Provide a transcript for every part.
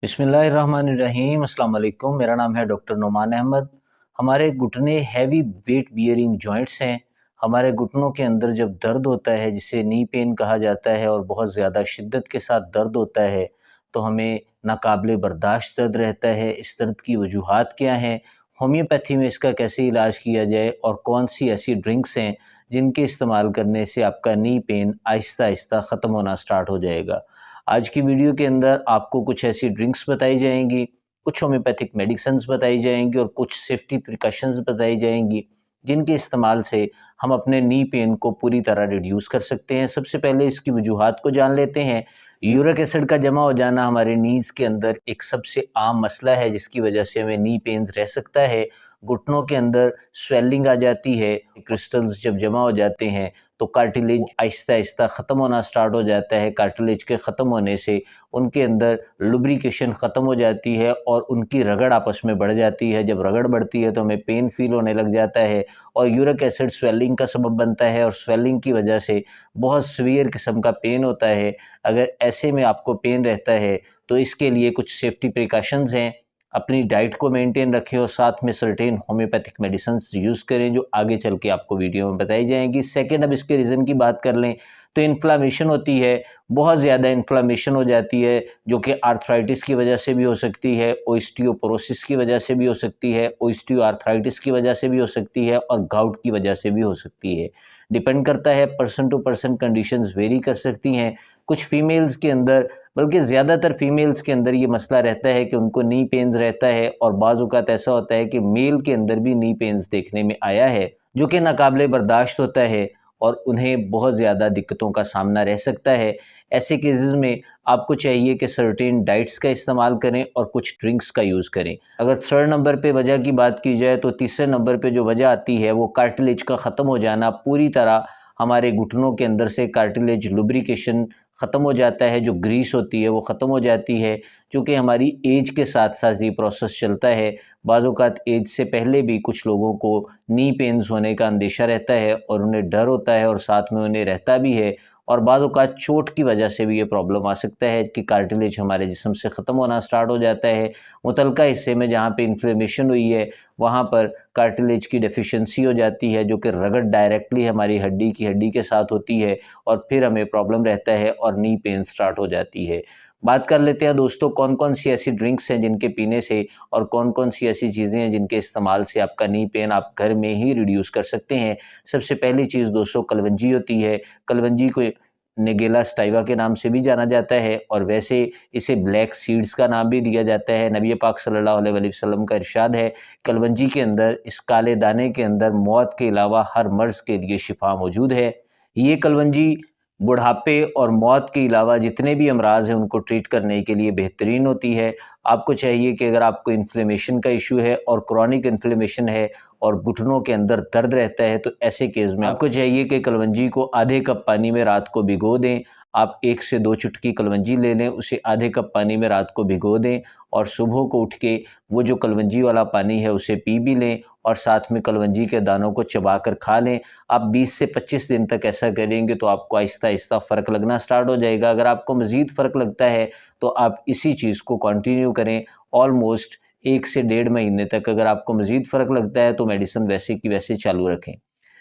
बिस्मिल्लाहिर्रहमानिर्रहीम अस्सलाम वालेकुम। मेरा नाम है डॉक्टर नुमान अहमद। हमारे घुटने हैवी वेट बियरिंग जॉइंट्स हैं। हमारे घुटनों के अंदर जब दर्द होता है जिसे नी पेन कहा जाता है और बहुत ज़्यादा शिद्दत के साथ दर्द होता है तो हमें नाकाबिले बर्दाश्त दर्द रहता है। इस दर्द की वजूहात क्या हैं, होम्योपैथी में इसका कैसे इलाज किया जाए और कौन सी ऐसी ड्रिंक्स हैं जिनके इस्तेमाल करने से आपका नी पेन आहिस्ता आहिस्ता ख़त्म होना स्टार्ट हो जाएगा। आज की वीडियो के अंदर आपको कुछ ऐसी ड्रिंक्स बताई जाएंगी, कुछ होम्योपैथिक मेडिसिन्स बताई जाएंगी और कुछ सेफ्टी प्रिकॉशंस बताई जाएंगी जिनके इस्तेमाल से हम अपने नी पेन को पूरी तरह रिड्यूस कर सकते हैं। सबसे पहले इसकी वजूहात को जान लेते हैं। यूरिक एसिड का जमा हो जाना हमारे नीज़ के अंदर एक सबसे आम मसला है जिसकी वजह से हमें नी पेन्स रह सकता है। घुटनों के अंदर स्वेलिंग आ जाती है, क्रिस्टल्स जब जमा हो जाते हैं तो कार्टिलेज आहिस्ता आहिस्ता ख़त्म होना स्टार्ट हो जाता है। कार्टिलेज के ख़त्म होने से उनके अंदर लुब्रिकेशन ख़त्म हो जाती है और उनकी रगड़ आपस में बढ़ जाती है। जब रगड़ बढ़ती है तो हमें पेन फील होने लग जाता है और यूरिक एसिड स्वेलिंग का सबब बनता है और स्वेलिंग की वजह से बहुत सीवियर किस्म का पेन होता है। अगर ऐसे में आपको पेन रहता है तो इसके लिए कुछ सेफ्टी प्रिकॉशंस हैं। अपनी डाइट को मेंटेन रखें और साथ में सर्टेन होम्योपैथिक मेडिसिन्स यूज़ करें जो आगे चल के आपको वीडियो में बताई जाएंगी। सेकंड, अब इसके रीज़न की बात कर लें तो इन्फ्लामेशन होती है, बहुत ज़्यादा इन्फ्लामेशन हो जाती है जो कि आर्थराइटिस की वजह से भी हो सकती है, ओस्टियोपोरोसिस की वजह से भी हो सकती है, ओस्टियोआर्थराइटिस की वजह से भी हो सकती है और गाउट की वजह से भी हो सकती है। डिपेंड करता है, person to person conditions vary कर सकती हैं। कुछ फीमेल्स के अंदर, बल्कि ज़्यादातर फीमेल्स के अंदर ये मसला रहता है कि उनको नी पेन्स रहता है और बाज़ औक़ात ऐसा होता है कि मेल के अंदर भी नी पेन्स देखने में आया है जो कि नाकाबिले बर्दाश्त होता है और उन्हें बहुत ज़्यादा दिक्कतों का सामना रह सकता है। ऐसे केसेस में आपको चाहिए कि सर्टेन डाइट्स का इस्तेमाल करें और कुछ ड्रिंक्स का यूज़ करें। अगर थर्ड नंबर पे वजह की बात की जाए तो तीसरे नंबर पे जो वजह आती है वो कार्टिलेज का ख़त्म हो जाना। पूरी तरह हमारे घुटनों के अंदर से कार्टिलेज लुब्रिकेशन ख़त्म हो जाता है, जो ग्रीस होती है वो ख़त्म हो जाती है। चूँकि हमारी एज के साथ साथ ये प्रोसेस चलता है, बाज़ औक़ात एज से पहले भी कुछ लोगों को नी पेन्स होने का अंदेशा रहता है और उन्हें डर होता है और साथ में उन्हें रहता भी है और बाज़ औक़ात चोट की वजह से भी ये प्रॉब्लम आ सकता है कि कार्टिलेज हमारे जिस्म से ख़त्म होना स्टार्ट हो जाता है। मुतलका हिस्से में जहाँ पे इन्फ्लेमेशन हुई है वहाँ पर कार्टिलेज की डेफिशिएंसी हो जाती है जो कि रगड़ डायरेक्टली हमारी हड्डी के साथ होती है और फिर हमें प्रॉब्लम रहता है और नी पेन स्टार्ट हो जाती है। बात कर लेते हैं दोस्तों कौन कौन सी ऐसी ड्रिंक्स हैं जिनके पीने से और कौन कौन सी ऐसी चीज़ें हैं जिनके इस्तेमाल से आपका नी पेन आप घर में ही रिड्यूस कर सकते हैं। सबसे पहली चीज़ दोस्तों कलवंजी होती है। कलवंजी को नेगेला स्टाइवा के नाम से भी जाना जाता है और वैसे इसे ब्लैक सीड्स का नाम भी दिया जाता है। नबी पाक सल्लल्लाहु अलैहि वसल्लम का इरशाद है, कलवंजी के अंदर, इस काले दाने के अंदर मौत के अलावा हर मर्ज़ के लिए शिफा मौजूद है। ये कलवंजी बुढ़ापे और मौत के अलावा जितने भी अमराज़ हैं उनको ट्रीट करने के लिए बेहतरीन होती है। आपको चाहिए कि अगर आपको इन्फ्लेमेशन का इशू है और क्रॉनिक इन्फ्लेमेशन है और घुटनों के अंदर दर्द रहता है तो ऐसे केस में आपको चाहिए कि कलवंजी को आधे कप पानी में रात को भिगो दें। आप 1 से 2 चुटकी कलवंजी ले लें, उसे आधे कप पानी में रात को भिगो दें और सुबह को उठ के वो जो कलवंजी वाला पानी है उसे पी भी लें और साथ में कलवंजी के दानों को चबा कर खा लें। आप 20 से 25 दिन तक ऐसा करेंगे तो आपको आहिस्ता आहिस्ता फ़र्क लगना स्टार्ट हो जाएगा। अगर आपको मज़ीद फ़र्क लगता है तो आप इसी चीज़ को कंटिन्यू करें ऑलमोस्ट 1 से 1.5 महीने तक। अगर आपको मज़ीद फ़र्क लगता है तो मेडिसिन वैसे की वैसे चालू रखें।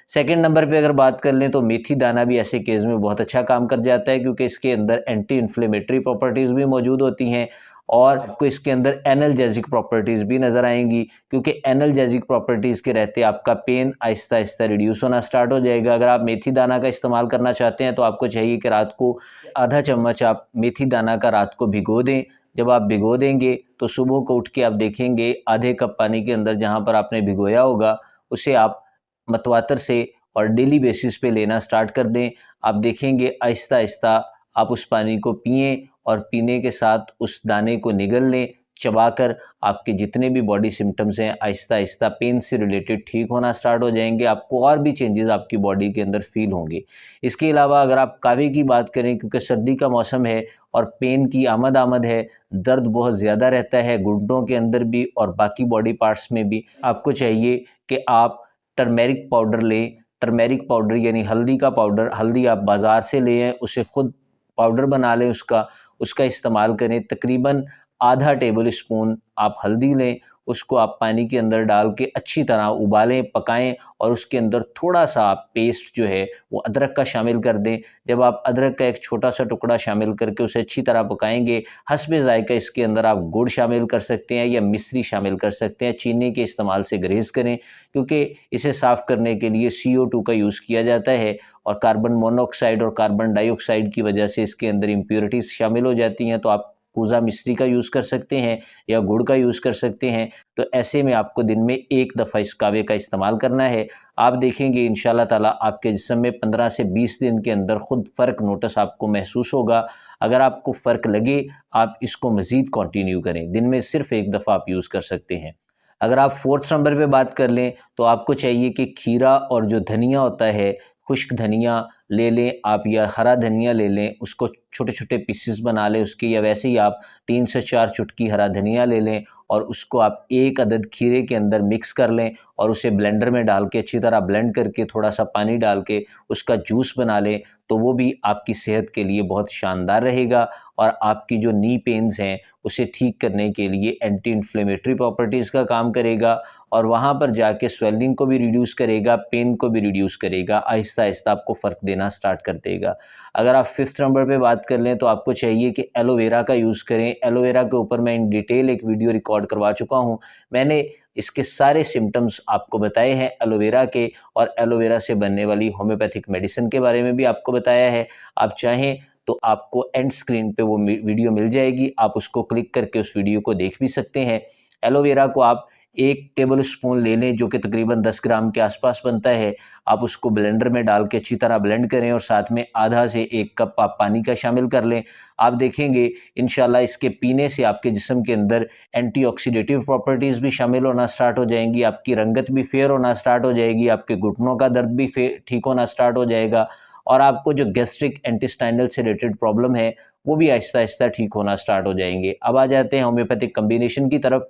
सेकंड नंबर पे अगर बात कर लें तो मेथी दाना भी ऐसे केस में बहुत अच्छा काम कर जाता है क्योंकि इसके अंदर एंटी इन्फ्लेमेटरी प्रॉपर्टीज़ भी मौजूद होती हैं और आपको इसके अंदर एनाल्जेसिक प्रॉपर्टीज़ भी नज़र आएंगी क्योंकि एनाल्जेसिक प्रॉपर्टीज़ के रहते आपका पेन आहिस्ता आहिस्ता रिड्यूस होना स्टार्ट हो जाएगा। अगर आप मेथी दाना का इस्तेमाल करना चाहते हैं तो आपको चाहिए कि रात को आधा चम्मच आप मेथी दाना का रात को भिगो दें। जब आप भिगो देंगे तो सुबह को उठ के आप देखेंगे आधे कप पानी के अंदर जहाँ पर आपने भिगोया होगा उसे आप मतवातर से और डेली बेसिस पे लेना स्टार्ट कर दें। आप देखेंगे आहिस्ता आहिस्ता आप उस पानी को पिएं और पीने के साथ उस दाने को निगल लें, चबाकर आपके जितने भी बॉडी सिम्टम्स हैं आहिस्ता आहिस्ता पेन से रिलेटेड ठीक होना स्टार्ट हो जाएंगे। आपको और भी चेंजेस आपकी बॉडी के अंदर फील होंगे। इसके अलावा अगर आप कावे की बात करें, क्योंकि सर्दी का मौसम है और पेन की आमद है, दर्द बहुत ज़्यादा रहता है घुटनों के अंदर भी और बाकी बॉडी पार्ट्स में भी, आपको चाहिए कि आप टर्मेरिक पाउडर लें। टर्मेरिक पाउडर यानी हल्दी का पाउडर, हल्दी आप बाज़ार से ले आएँ, उसे ख़ुद पाउडर बना लें, उसका इस्तेमाल करें। तकरीबन आधा टेबल स्पून आप हल्दी लें, उसको आप पानी के अंदर डाल के अच्छी तरह उबालें, पकाएं और उसके अंदर थोड़ा सा आप पेस्ट जो है वो अदरक का शामिल कर दें। जब आप अदरक का एक छोटा सा टुकड़ा शामिल करके उसे अच्छी तरह पकाएंगे, हस्बे ज़ायक़ा इसके अंदर आप गुड़ शामिल कर सकते हैं या मिश्री शामिल कर सकते हैं। चीनी के इस्तेमाल से ग्रेज़ करें, क्योंकि इसे साफ़ करने के लिए CO2 का यूज़ किया जाता है और कार्बन मोनोऑक्साइड और कार्बन डाइऑक्साइड की वजह से इसके अंदर इम्प्योरिटीज़ शामिल हो जाती हैं। तो आप कूज़ा मिश्री का यूज़ कर सकते हैं या गुड़ का यूज़ कर सकते हैं। तो ऐसे में आपको दिन में एक दफ़ा इस कावे का इस्तेमाल करना है। आप देखेंगे इंशाल्लाह ताला आपके जिस्म में 15 से 20 दिन के अंदर ख़ुद फ़र्क नोटिस आपको महसूस होगा। अगर आपको फ़र्क लगे, आप इसको मज़ीद कंटिन्यू करें। दिन में सिर्फ़ एक दफ़ा आप यूज़ कर सकते हैं। अगर आप 4th नंबर पे बात कर लें तो आपको चाहिए कि खीरा और जो धनिया होता है, खुश्क धनिया ले लें आप या हरा धनिया ले लें, उसको छोटे-छोटे पीसेस बना लें उसके, या वैसे ही आप 3 से 4 चुटकी हरा धनिया ले लें और उसको आप 1 अदद खीरे के अंदर मिक्स कर लें और उसे ब्लेंडर में डाल के अच्छी तरह ब्लेंड करके थोड़ा सा पानी डाल के उसका जूस बना लें, तो वो भी आपकी सेहत के लिए बहुत शानदार रहेगा और आपकी जो नी पेन्स हैं उसे ठीक करने के लिए एंटी इन्फ्लेमेटरी प्रॉपर्टीज़ का काम करेगा और वहाँ पर जाके स्वेलिंग को भी रिड्यूस करेगा, पेन को भी रिड्यूस करेगा। आहिस्ता-आहिस्ता आपको फ़र्क देना स्टार्ट कर देगा। अगर आप 5th नंबर पे बात कर लें तो आपको चाहिए कि एलोवेरा का यूज़ करें। एलोवेरा के ऊपर मैं इन डिटेल एक वीडियो रिकॉर्ड करवा चुका हूँ। मैंने इसके सारे सिम्पटम्स आपको बताए हैं एलोवेरा के, और एलोवेरा से बनने वाली होम्योपैथिक मेडिसिन के बारे में भी आपको बताया है। आप चाहें तो आपको एंड स्क्रीन पे वो वीडियो मिल जाएगी, आप उसको क्लिक करके उस वीडियो को देख भी सकते हैं। एलोवेरा को आप 1 टेबल स्पून ले लें, जो कि तकरीबन 10 ग्राम के आसपास बनता है। आप उसको ब्लेंडर में डाल के अच्छी तरह ब्लेंड करें और साथ में आधा से 1 कप आप पानी का शामिल कर लें। आप देखेंगे इंशाल्लाह इसके पीने से आपके जिस्म के अंदर एंटीऑक्सीडेटिव प्रॉपर्टीज़ भी शामिल होना स्टार्ट हो जाएंगी, आपकी रंगत भी फेयर होना स्टार्ट हो जाएगी, आपके घुटनों का दर्द भी ठीक होना स्टार्ट हो जाएगा और आपको जो गैस्ट्रिक इंटेस्टाइनल से रिलेटेड प्रॉब्लम है वो भी आहिस्ता-आहिस्ता ठीक होना स्टार्ट हो जाएंगे। अब आ जाते हैं होम्योपैथिक कम्बिनेशन की तरफ।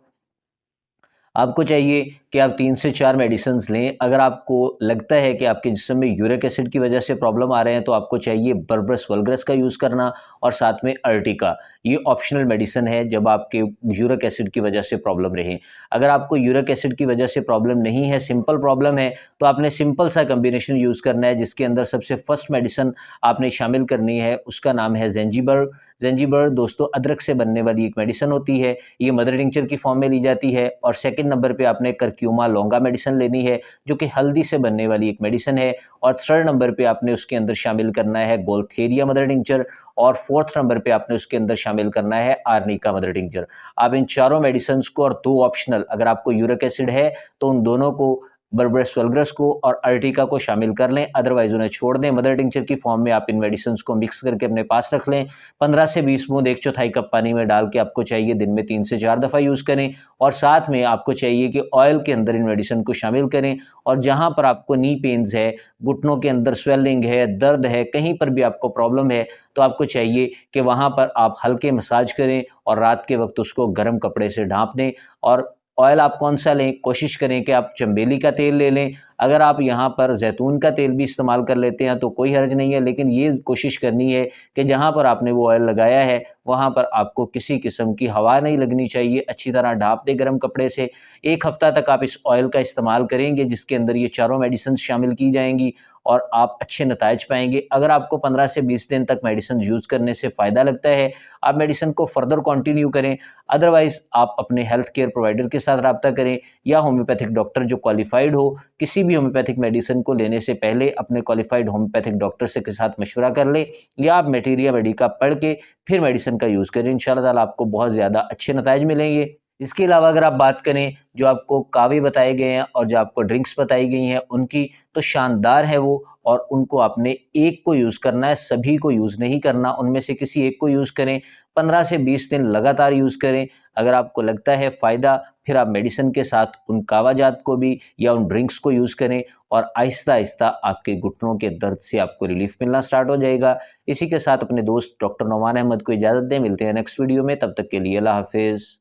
आपको चाहिए कि आप 3 से 4 मेडिसिन्स लें। अगर आपको लगता है कि आपके जिस्म में यूरिक एसिड की वजह से प्रॉब्लम आ रहे हैं तो आपको चाहिए बर्बरस वल्गरस का यूज़ करना और साथ में अर्टिका। ये ऑप्शनल मेडिसिन है जब आपके यूरिक एसिड की वजह से प्रॉब्लम रहे। अगर आपको यूरिक एसिड की वजह से प्रॉब्लम नहीं है, सिंपल प्रॉब्लम है, तो आपने सिंपल सा कम्बिनेशन यूज़ करना है जिसके अंदर सबसे फर्स्ट मेडिसिन आपने शामिल करनी है, उसका नाम है ज़ेंजीबर। ज़ेंजीबर दोस्तों अदरक से बनने वाली एक मेडिसिन होती है, ये मदर टिंचर की फॉर्म में ली जाती है। और सेकंड नंबर पे आपने करक्यूमा लौंगा मेडिसिन लेनी है जो कि हल्दी से बनने वाली एक मेडिसिन है। और थर्ड नंबर पे आपने उसके अंदर शामिल करना है गोल्थेरिया मदर टिंचर और फोर्थ नंबर पे आपने उसके अंदर शामिल करना है आर्निका मदर टिंचर। आप इन चारों मेडिसिन को और 2 ऑप्शनल, अगर आपको यूरिक एसिड है तो उन दोनों को, बर्बरस वल्गरस को और अर्टिका को शामिल कर लें, अदरवाइज उन्हें छोड़ दें। मदर टिंचर की फॉर्म में आप इन मेडिसिन को मिक्स करके अपने पास रख लें। 15 से 20 बूंद 1/4 कप पानी में डाल के आपको चाहिए दिन में 3 से 4 दफ़ा यूज़ करें। और साथ में आपको चाहिए कि ऑयल के अंदर इन मेडिसिन को शामिल करें। और जहाँ पर आपको नी पेन्स है, घुटनों के अंदर स्वेलिंग है, दर्द है, कहीं पर भी आपको प्रॉब्लम है तो आपको चाहिए कि वहाँ पर आप हल्के मसाज करें और रात के वक्त उसको गर्म कपड़े से ढाँप दें। और ऑयल आप कौन सा लें, कोशिश करें कि आप चंबेली का तेल ले लें। अगर आप यहाँ पर जैतून का तेल भी इस्तेमाल कर लेते हैं तो कोई हर्ज नहीं है, लेकिन ये कोशिश करनी है कि जहाँ पर आपने वो ऑयल लगाया है वहाँ पर आपको किसी किस्म की हवा नहीं लगनी चाहिए। अच्छी तरह ढाँप दें गर्म कपड़े से। 1 हफ्ता तक आप इस ऑयल का इस्तेमाल करेंगे जिसके अंदर ये चारों मेडिसिन शामिल की जाएंगी और आप अच्छे नताइज पाएंगे। अगर आपको 15 से 20 दिन तक मेडिसिन यूज़ करने से फ़ायदा लगता है, आप मेडिसिन को फर्दर कंटिन्यू करें। अदरवाइज़ आप अपने हेल्थ केयर प्रोवाइडर के साथ रब्ता करें या होम्योपैथिक डॉक्टर जो क्वालिफाइड हो। किसी भी होम्योपैथिक मेडिसिन को लेने से पहले अपने क्वालिफाइड होम्योपैथिक डॉक्टर से के साथ मशवरा कर लें या आप मटेरिया मेडिका पढ़ के फिर मेडिसिन का यूज़ करें। इंशाल्लाह ताला आपको बहुत ज़्यादा अच्छे नताइज मिलेंगे। इसके अलावा अगर आप बात करें जो आपको कावे बताए गए हैं और जो आपको ड्रिंक्स बताई गई हैं उनकी, तो शानदार है वो, और उनको आपने एक को यूज़ करना है, सभी को यूज़ नहीं करना। उनमें से किसी एक को यूज़ करें, 15 से 20 दिन लगातार यूज़ करें। अगर आपको लगता है फ़ायदा, फिर आप मेडिसिन के साथ उन कावाजात को भी या उन ड्रिंक्स को यूज़ करें और आहिस्ता आहिस्ता आपके घुटनों के दर्द से आपको रिलीफ मिलना स्टार्ट हो जाएगा। इसी के साथ अपने दोस्त डॉक्टर नोमान अहमद को इजाज़त दें। मिलते हैं नेक्स्ट वीडियो में, तब तक के लिए अल्लाह हाफिज़।